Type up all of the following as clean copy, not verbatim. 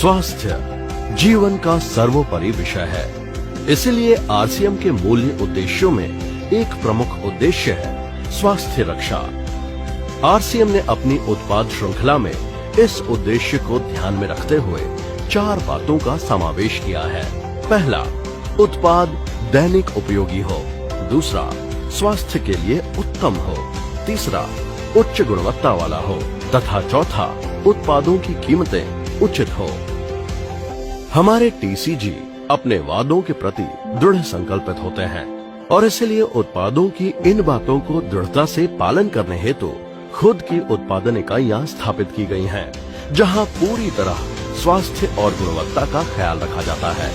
स्वास्थ्य जीवन का सर्वोपरि विषय है, इसलिए आरसीएम के मूल्य उद्देश्यों में एक प्रमुख उद्देश्य है स्वास्थ्य रक्षा। आरसीएम ने अपनी उत्पाद श्रृंखला में इस उद्देश्य को ध्यान में रखते हुए 4 बातों का समावेश किया है। पहला, उत्पाद दैनिक उपयोगी हो। दूसरा, स्वास्थ्य के लिए उत्तम हो। तीसरा, उच्च गुणवत्ता वाला हो तथा चौथा, उत्पादों की कीमतें उचित हो। हमारे टीसीजी अपने वादों के प्रति दृढ़ संकल्पित होते हैं और इसलिए उत्पादों की इन बातों को दृढ़ता से पालन करने हेतु खुद की उत्पादन इकाइयां स्थापित की गई हैं, जहां पूरी तरह स्वास्थ्य और गुणवत्ता का ख्याल रखा जाता है।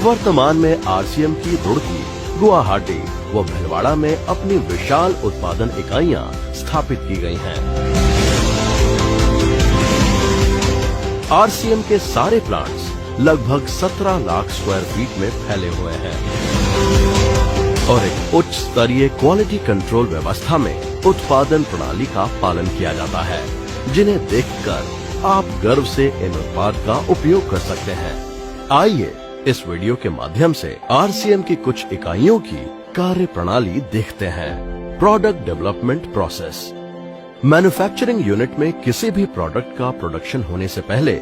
वर्तमान में आरसीएम की रुड़की, गुवाहाटी व भीलवाड़ा में अपनी विशाल उत्पादन इकाइयां स्थापित की गई हैं। आरसीएम के सारे प्लांट्स लगभग 17 लाख स्क्वायर फीट में फैले हुए हैं और एक उच्च स्तरीय क्वालिटी कंट्रोल व्यवस्था में उत्पादन प्रणाली का पालन किया जाता है, जिन्हें देखकर आप गर्व से इन उत्पाद का उपयोग कर सकते हैं। आइए इस वीडियो के माध्यम से आरसीएम की कुछ इकाइयों की कार्य प्रणाली देखते हैं। Product development process. Manufacturing unit में किसी भी प्रोडक्ट का प्रोडक्शन होने से पहले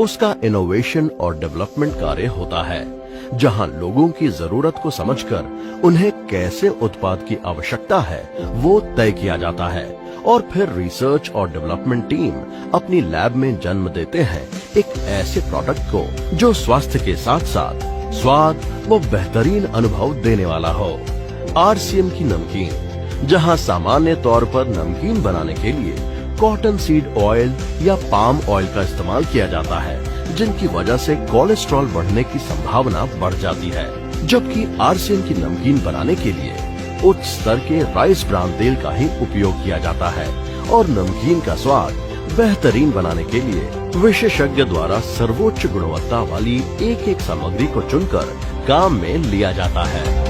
उसका इनोवेशन और डेवलपमेंट कार्य होता है, जहां लोगों की जरूरत को समझकर उन्हें कैसे उत्पाद की आवश्यकता है वो तय किया जाता है और फिर रिसर्च और डेवलपमेंट टीम अपनी लैब में जन्म देते हैं एक ऐसे प्रोडक्ट को जो स्वास्थ्य के साथ साथ स्वाद व बेहतरीन अनुभव देने वाला हो। आरसीएम की नमकीन, जहां सामान्य तौर पर नमकीन बनाने के लिए कॉटन सीड ऑयल या पाम ऑयल का इस्तेमाल किया जाता है, जिनकी वजह से कोलेस्ट्रॉल बढ़ने की संभावना बढ़ जाती है, जबकि आरसीएम की नमकीन बनाने के लिए उच्च स्तर के राइस ब्रान तेल का ही उपयोग किया जाता है और नमकीन का स्वाद बेहतरीन बनाने के लिए विशेषज्ञ द्वारा सर्वोच्च गुणवत्ता वाली एक एक सामग्री को चुनकर काम में लिया जाता है।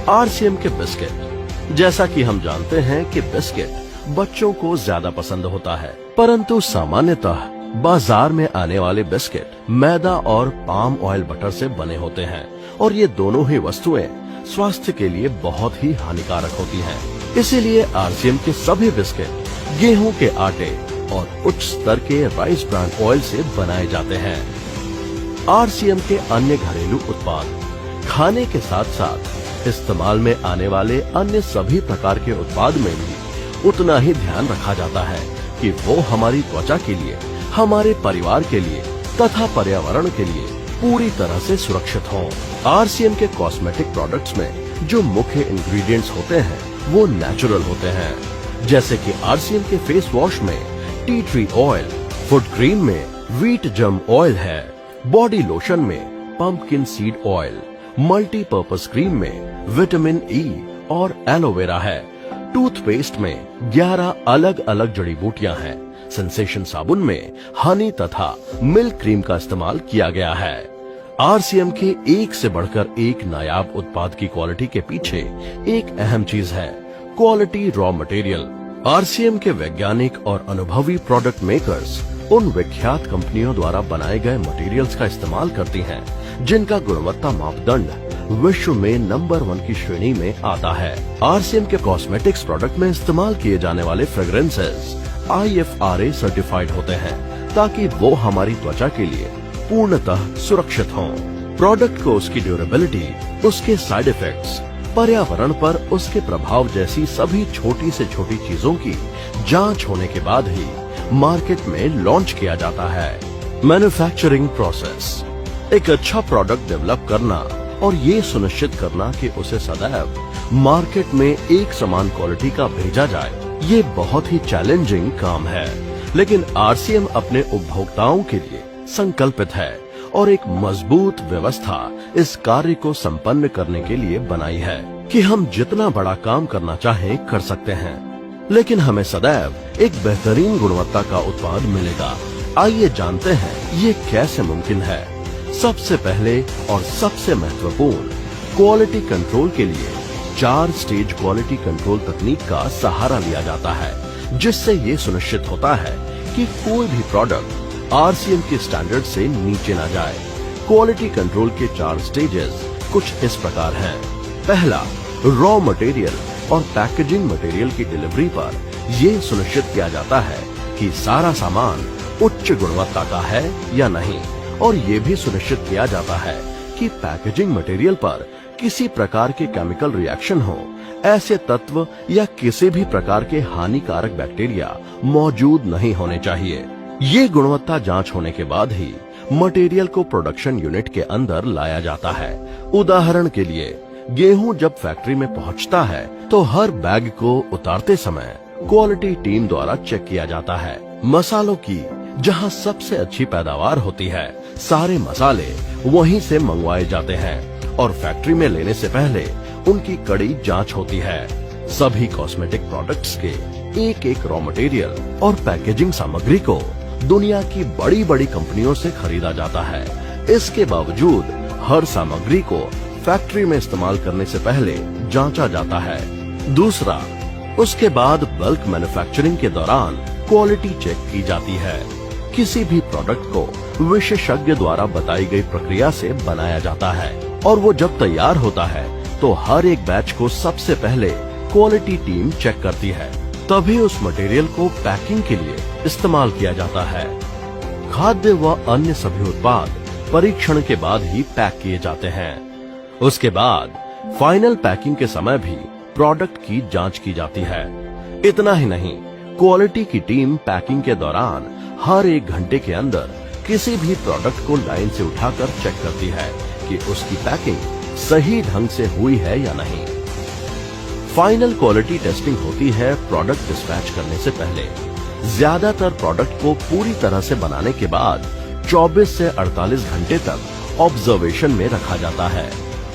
आरसीएम के बिस्किट। जैसा कि हम जानते हैं कि बिस्किट बच्चों को ज्यादा पसंद होता है, परंतु सामान्यतः बाजार में आने वाले बिस्किट मैदा और पाम ऑयल बटर से बने होते हैं और ये दोनों ही वस्तुएं स्वास्थ्य के लिए बहुत ही हानिकारक होती हैं। इसीलिए आरसीएम के सभी बिस्किट गेहूं के आटे और उच्च स्तर के राइस ब्रान ऑयल से बनाए जाते हैं। आरसीएम के अन्य घरेलू उत्पाद। खाने के साथ साथ इस्तेमाल में आने वाले अन्य सभी प्रकार के उत्पाद में भी उतना ही ध्यान रखा जाता है कि वो हमारी त्वचा के लिए, हमारे परिवार के लिए तथा पर्यावरण के लिए पूरी तरह से सुरक्षित हों। आरसीएम के कॉस्मेटिक प्रोडक्ट्स में जो मुख्य इंग्रेडिएंट्स होते हैं वो नेचुरल होते हैं, जैसे कि आरसीएम के फेस वॉश में tea tree oil, foot cream में व्हीट जम ऑयल है, बॉडी लोशन में pumpkin seed oil, multipurpose cream में विटामिन ई और एलोवेरा है, टूथपेस्ट में 11 अलग अलग जड़ी बूटियां हैं, सेंसेशन साबुन में हनी तथा मिल्क क्रीम का इस्तेमाल किया गया है। आरसीएम के एक से बढ़कर एक नायाब उत्पाद की क्वालिटी के पीछे एक अहम चीज है, क्वालिटी रॉ मटेरियल। आरसीएम के वैज्ञानिक और अनुभवी प्रोडक्ट मेकर्स उन विख्यात कंपनियों द्वारा बनाए गए मटेरियल्स का इस्तेमाल करती हैं, जिनका गुणवत्ता मापदंड विश्व में नंबर 1 की श्रेणी में आता है। आरसीएम के कॉस्मेटिक्स प्रोडक्ट में इस्तेमाल किए जाने वाले फ्रेग्रेंसेस IFRA सर्टिफाइड होते हैं ताकि वो हमारी त्वचा के लिए पूर्णतः सुरक्षित हों। प्रोडक्ट को उसकी ड्यूरेबिलिटी, उसके साइड इफेक्ट्स, पर्यावरण पर उसके प्रभाव जैसी सभी छोटी से छोटी चीजों की जांच होने के बाद ही मार्केट में लॉन्च किया जाता है। Manufacturing process. एक अच्छा प्रोडक्ट डेवलप करना और ये सुनिश्चित करना कि उसे सदैव मार्केट में एक समान क्वालिटी का भेजा जाए, ये बहुत ही चैलेंजिंग काम है, लेकिन आरसीएम अपने उपभोक्ताओं के लिए संकल्पित है और एक मजबूत व्यवस्था इस कार्य को संपन्न करने के लिए बनाई है कि हम जितना बड़ा काम करना चाहें कर सकते हैं, लेकिन हमें सदैव एक बेहतरीन गुणवत्ता का उत्पाद मिलेगा। आइए जानते हैं ये कैसे मुमकिन है। सबसे पहले और सबसे महत्वपूर्ण, क्वालिटी कंट्रोल के लिए 4 स्टेज क्वालिटी कंट्रोल तकनीक का सहारा लिया जाता है, जिससे ये सुनिश्चित होता है कि कोई भी प्रोडक्ट आरसीएम के स्टैंडर्ड से नीचे ना जाए। क्वालिटी कंट्रोल के 4 स्टेजेस कुछ इस प्रकार हैं। पहला, रॉ मटेरियल और पैकेजिंग मटेरियल की डिलीवरी पर यह सुनिश्चित किया जाता है कि सारा सामान उच्च गुणवत्ता का है या नहीं, और ये भी सुनिश्चित किया जाता है कि पैकेजिंग मटेरियल पर किसी प्रकार के केमिकल रिएक्शन हो, ऐसे तत्व या किसी भी प्रकार के हानिकारक बैक्टीरिया मौजूद नहीं होने चाहिए। ये गुणवत्ता जांच होने के बाद ही मटेरियल को प्रोडक्शन यूनिट के अंदर लाया जाता है। उदाहरण के लिए, गेहूं जब फैक्ट्री में पहुंचता है तो हर बैग को उतारते समय क्वालिटी टीम द्वारा चेक किया जाता है। मसालों की जहां सबसे अच्छी पैदावार होती है, सारे मसाले वहीं से मंगवाए जाते हैं और फैक्ट्री में लेने से पहले उनकी कड़ी जांच होती है। सभी कॉस्मेटिक प्रोडक्ट्स के एक रॉ मटेरियल और पैकेजिंग सामग्री को दुनिया की बड़ी बड़ी कंपनियों से खरीदा जाता है। इसके बावजूद हर सामग्री को फैक्ट्री में इस्तेमाल करने से पहले जांचा जाता है। दूसरा, उसके बाद बल्क मैन्युफैक्चरिंग के दौरान क्वालिटी चेक की जाती है। किसी भी प्रोडक्ट को विशेषज्ञ द्वारा बताई गई प्रक्रिया से बनाया जाता है और वो जब तैयार होता है तो हर एक बैच को सबसे पहले क्वालिटी टीम चेक करती है, तभी उस मटेरियल को पैकिंग के लिए इस्तेमाल किया जाता है। खाद्य व अन्य सभी उत्पाद परीक्षण के बाद ही पैक किए जाते हैं। उसके बाद फाइनल पैकिंग के समय भी प्रोडक्ट की जांच की जाती है। इतना ही नहीं, क्वालिटी की टीम पैकिंग के दौरान हर 1 घंटे के अंदर किसी भी प्रोडक्ट को लाइन से उठाकर चेक करती है कि उसकी पैकिंग सही ढंग से हुई है या नहीं। फाइनल क्वालिटी टेस्टिंग होती है प्रोडक्ट डिस्पैच करने से पहले। ज्यादातर प्रोडक्ट को पूरी तरह से बनाने के बाद 24 से 48 घंटे तक ऑब्जर्वेशन में रखा जाता है।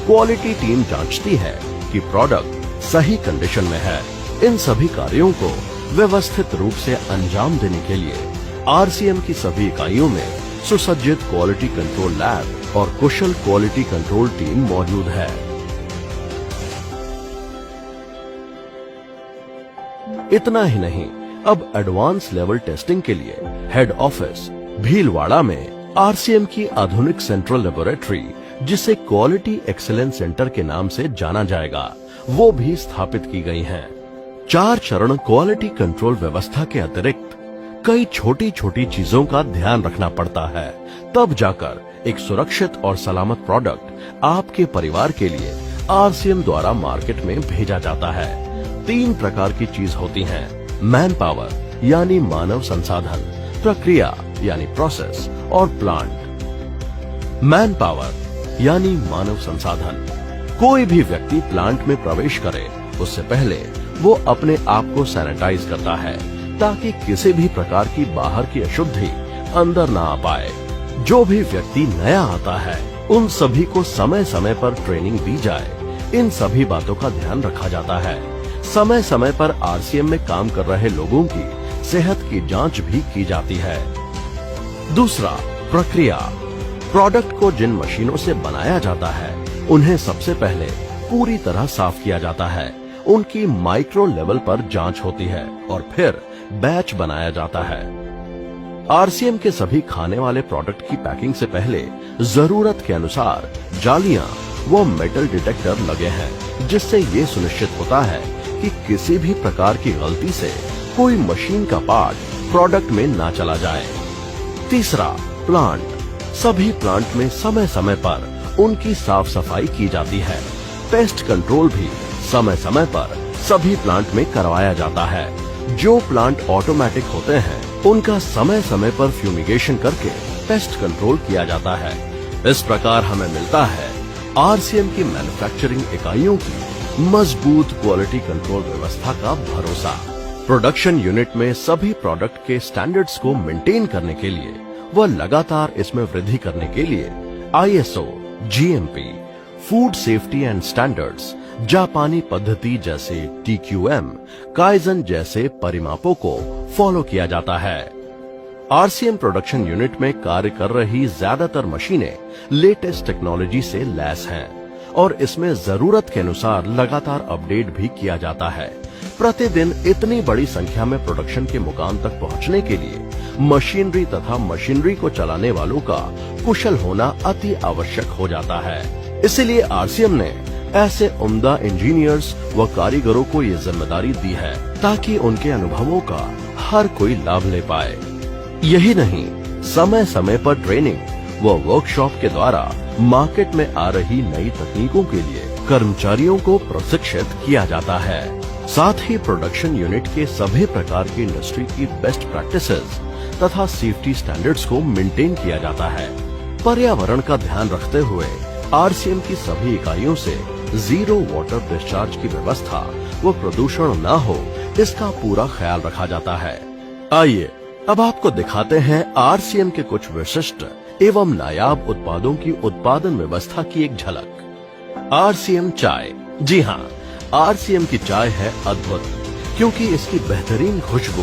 क्वालिटी टीम जांचती है कि प्रोडक्ट सही कंडीशन में है। इन सभी कार्यों को व्यवस्थित रूप से अंजाम देने के लिए आरसीएम की सभी इकाइयों में सुसज्जित क्वालिटी कंट्रोल लैब और कुशल क्वालिटी कंट्रोल टीम मौजूद है। इतना ही नहीं, अब एडवांस लेवल टेस्टिंग के लिए हेड ऑफिस भीलवाड़ा में आरसीएम की आधुनिक सेंट्रल लेबोरेटरी, जिसे क्वालिटी एक्सीलेंस सेंटर के नाम से जाना जाएगा, वो भी स्थापित की गई हैं। 4 चरण क्वालिटी कंट्रोल व्यवस्था के अतिरिक्त कई छोटी छोटी चीजों का ध्यान रखना पड़ता है, तब जाकर एक सुरक्षित और सलामत प्रोडक्ट आपके परिवार के लिए आरसीएम द्वारा मार्केट में भेजा जाता है। 3 प्रकार की चीज होती हैं: मैन पावर यानी मानव संसाधन, प्रक्रिया यानी प्रोसेस, और प्लांट। मैन पावर यानी मानव संसाधन। कोई भी व्यक्ति प्लांट में प्रवेश करे उससे पहले वो अपने आप को सैनिटाइज करता है, ताकि किसी भी प्रकार की बाहर की अशुद्धि अंदर ना आ पाए। जो भी व्यक्ति नया आता है उन सभी को समय समय पर ट्रेनिंग दी जाए। इन सभी बातों का ध्यान रखा जाता है। समय समय पर आरसीएम में काम कर रहे लोगों की सेहत की जांच भी की जाती है। दूसरा, प्रक्रिया। प्रोडक्ट को जिन मशीनों से बनाया जाता है उन्हें सबसे पहले पूरी तरह साफ किया जाता है। उनकी माइक्रो लेवल पर जांच होती है और फिर बैच बनाया जाता है। आरसीएम के सभी खाने वाले प्रोडक्ट की पैकिंग से पहले जरूरत के अनुसार जालियां व मेटल डिटेक्टर लगे हैं, जिससे ये सुनिश्चित होता है कि किसी भी प्रकार की गलती से कोई मशीन का पार्ट प्रोडक्ट में ना चला जाए। तीसरा, प्लांट। सभी प्लांट में समय समय पर उनकी साफ सफाई की जाती है। पेस्ट कंट्रोल भी समय समय पर सभी प्लांट में करवाया जाता है। जो प्लांट ऑटोमेटिक होते हैं उनका समय समय पर फ्यूमिगेशन करके पेस्ट कंट्रोल किया जाता है। इस प्रकार हमें मिलता है आरसीएम की मैन्युफैक्चरिंग इकाइयों की मजबूत क्वालिटी कंट्रोल व्यवस्था का भरोसा। प्रोडक्शन यूनिट में सभी प्रोडक्ट के स्टैंडर्ड्स को मेंटेन करने के लिए व लगातार इसमें वृद्धि करने के लिए ISO, GMP, food safety and standards, जापानी पद्धति जैसे टीक्यूएम, काइजन जैसे परिमापों को फॉलो किया जाता है। आरसीएम प्रोडक्शन यूनिट में कार्य कर रही ज्यादातर मशीनें लेटेस्ट टेक्नोलॉजी से लैस हैं और इसमें जरूरत के अनुसार लगातार अपडेट भी किया जाता है। प्रतिदिन इतनी बड़ी संख्या में प्रोडक्शन के मुकाम तक पहुंचने के लिए मशीनरी तथा मशीनरी को चलाने वालों का कुशल होना अति आवश्यक हो जाता है। इसलिए आरसीएम ने ऐसे उम्दा इंजीनियर्स व कारीगरों को ये जिम्मेदारी दी है ताकि उनके अनुभवों का हर कोई लाभ ले पाए। यही नहीं, समय समय पर ट्रेनिंग व वर्कशॉप के द्वारा मार्केट में आ रही नई तकनीकों के लिए कर्मचारियों को प्रशिक्षित किया जाता है। साथ ही प्रोडक्शन यूनिट के सभी प्रकार की इंडस्ट्री की बेस्ट प्रैक्टिसेस तथा सेफ्टी स्टैंडर्ड्स को मेंटेन किया जाता है। पर्यावरण का ध्यान रखते हुए आरसीएम की सभी इकाइयों से जीरो वाटर डिस्चार्ज की व्यवस्था व प्रदूषण न हो, इसका पूरा ख्याल रखा जाता है। आइए अब आपको दिखाते हैं आरसीएम के कुछ विशिष्ट एवं नायाब उत्पादों की उत्पादन व्यवस्था की एक झलक। आरसीएम चाय। जी हाँ, आरसीएम की चाय है अद्भुत, क्योंकि इसकी बेहतरीन खुशबू,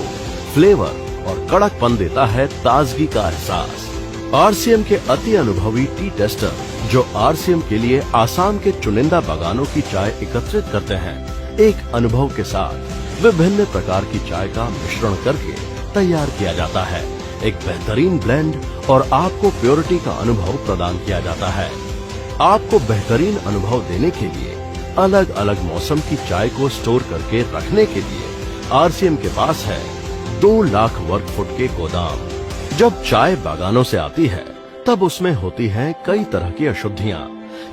फ्लेवर और कड़कपन देता है ताजगी का एहसास। आरसीएम के अति अनुभवी टी टेस्टर जो आरसीएम के लिए आसाम के चुनिंदा बागानों की चाय एकत्रित करते हैं, एक अनुभव के साथ विभिन्न प्रकार की चाय का मिश्रण करके तैयार किया जाता है। एक बेहतरीन ब्लेंड और आपको प्योरिटी का अनुभव प्रदान किया जाता है। आपको बेहतरीन अनुभव देने के लिए अलग अलग मौसम की चाय को स्टोर करके रखने के लिए आरसीएम के पास है 2 लाख वर्ग फुट के गोदाम। जब चाय बागानों से आती है तब उसमें होती हैं कई तरह की अशुद्धियां,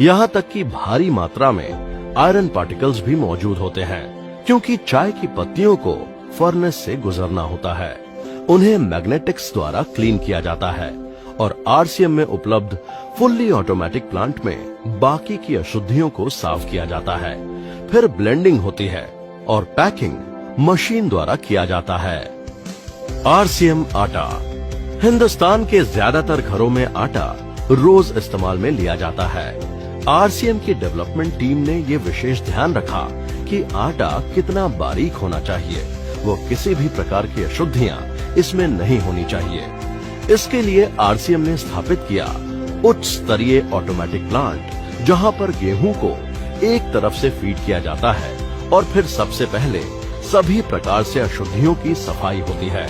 यहाँ तक कि भारी मात्रा में आयरन पार्टिकल्स भी मौजूद होते हैं। क्योंकि चाय की पत्तियों को फर्नेस से गुजरना होता है, उन्हें मैग्नेटिक्स द्वारा क्लीन किया जाता है और आरसीएम में उपलब्ध फुल्ली ऑटोमेटिक प्लांट में बाकी की अशुद्धियों को साफ किया जाता है। फिर ब्लेंडिंग होती है और पैकिंग मशीन द्वारा किया जाता है। आरसीएम आटा। हिंदुस्तान के ज्यादातर घरों में आटा रोज इस्तेमाल में लिया जाता है। आरसीएम की डेवलपमेंट टीम ने ये विशेष ध्यान रखा कि आटा कितना बारीक होना चाहिए, वो किसी भी प्रकार की अशुद्धियां इसमें नहीं होनी चाहिए। इसके लिए आरसीएम ने स्थापित किया उच्च स्तरीय ऑटोमेटिक प्लांट, जहां पर गेहूं को एक तरफ से फीड किया जाता है और फिर सबसे पहले सभी प्रकार से अशुद्धियों की सफाई होती है,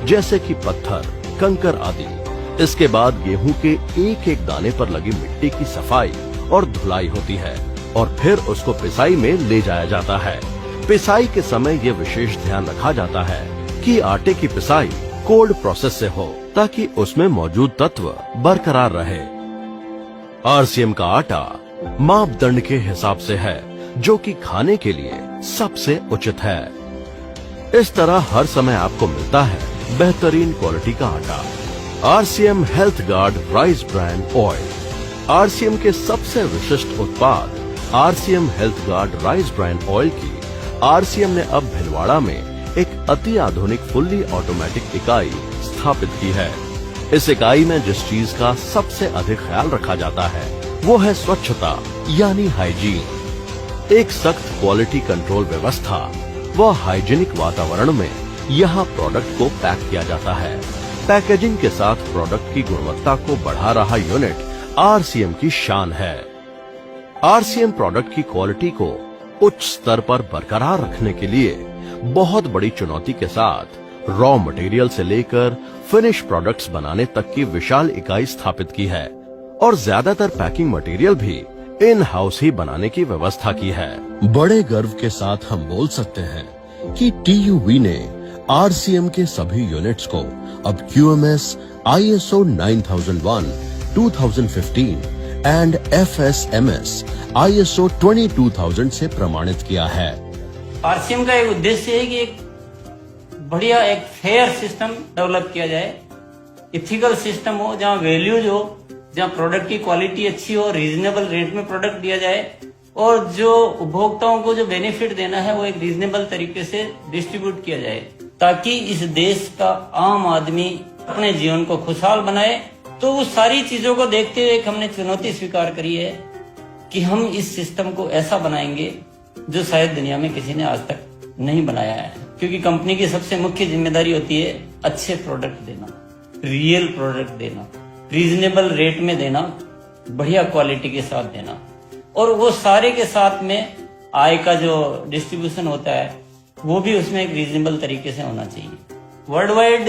जैसे कि पत्थर, कंकर आदि। इसके बाद गेहूं के एक एक दाने पर लगी मिट्टी की सफाई और धुलाई होती है और फिर उसको पिसाई में ले जाया जाता है। पिसाई के समय ये विशेष ध्यान रखा जाता है कि आटे की पिसाई कोल्ड प्रोसेस से हो, ताकि उसमें मौजूद तत्व बरकरार रहे। आरसीएम का आटा मापदंड के हिसाब से है, जो कि खाने के लिए सबसे उचित है। इस तरह हर समय आपको मिलता है बेहतरीन क्वालिटी का आटा। RCM health guard rice brand oil. RCM के सबसे विशिष्ट उत्पाद RCM health guard rice brand oil की आरसीएम ने अब भिलवाड़ा में एक अति आधुनिक फुल्ली ऑटोमेटिक इकाई स्थापित की है। इस इकाई में जिस चीज का सबसे अधिक ख्याल रखा जाता है वो है स्वच्छता, यानी हाइजीन। एक सख्त क्वालिटी कंट्रोल व्यवस्था व हाइजीनिक वातावरण में यहाँ प्रोडक्ट को पैक किया जाता है। पैकेजिंग के साथ प्रोडक्ट की गुणवत्ता को बढ़ा रहा यूनिट आरसीएम की शान है। आरसीएम प्रोडक्ट की क्वालिटी को उच्च स्तर पर बरकरार रखने के लिए बहुत बड़ी चुनौती के साथ रॉ मटेरियल से लेकर फिनिश प्रोडक्ट्स बनाने तक की विशाल इकाई स्थापित की है और ज्यादातर पैकिंग मटेरियल भी इन हाउस ही बनाने की व्यवस्था की है। बड़े गर्व के साथ हम बोल सकते हैं कि टीयूवी ने आरसीएम के सभी यूनिट्स को अब QMS, ISO 9001, 2015 and FSMS, ISO 22000 से प्रमाणित किया है। आरसीएम का एक उद्देश्य है कि एक बढ़िया एक फेयर सिस्टम डेवलप किया जाए, इथिकल सिस्टम हो, जहाँ वैल्यूज हो, जहाँ प्रोडक्ट की क्वालिटी अच्छी हो, रीजनेबल रेट में प्रोडक्ट दिया जाए और जो उपभोक्ताओं को जो बेनिफिट देना है वो एक रीजनेबल तरीके से डिस्ट्रीब्यूट किया जाए, ताकि इस देश का आम आदमी अपने जीवन को खुशहाल बनाए। तो वो सारी चीजों को देखते हुए एक हमने चुनौती स्वीकार करी है कि हम इस सिस्टम को ऐसा बनाएंगे जो शायद दुनिया में किसी ने आज तक नहीं बनाया है। क्योंकि कंपनी की सबसे मुख्य जिम्मेदारी होती है अच्छे प्रोडक्ट देना, रियल प्रोडक्ट देना, रीजनेबल रेट में देना, बढ़िया क्वालिटी के साथ देना। और वो सारे के साथ में आय का जो डिस्ट्रीब्यूशन होता है वो भी उसमें एक रीजनेबल तरीके से होना चाहिए। वर्ल्ड वाइड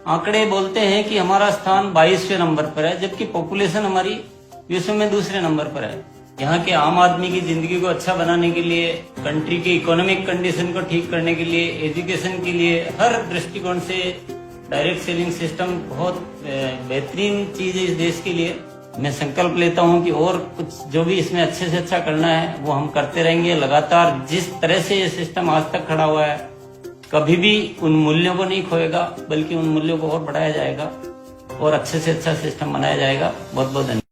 आंकड़े बोलते हैं कि हमारा स्थान 22वें नंबर पर है, जबकि पॉपुलेशन हमारी विश्व में दूसरे नंबर पर है। यहाँ के आम आदमी की जिंदगी को अच्छा बनाने के लिए, कंट्री की इकोनॉमिक कंडीशन को ठीक करने के लिए, एजुकेशन के लिए, हर दृष्टिकोण से डायरेक्ट सेलिंग सिस्टम बहुत बेहतरीन चीज है इस देश के लिए। मैं संकल्प लेता हूं कि और कुछ जो भी इसमें अच्छे से अच्छा करना है वो हम करते रहेंगे लगातार। जिस तरह से ये सिस्टम आज तक खड़ा हुआ है कभी भी उन मूल्यों को नहीं खोएगा, बल्कि उन मूल्यों को और बढ़ाया जाएगा और अच्छे से अच्छा सिस्टम बनाया जाएगा। बहुत बहुत धन्यवाद।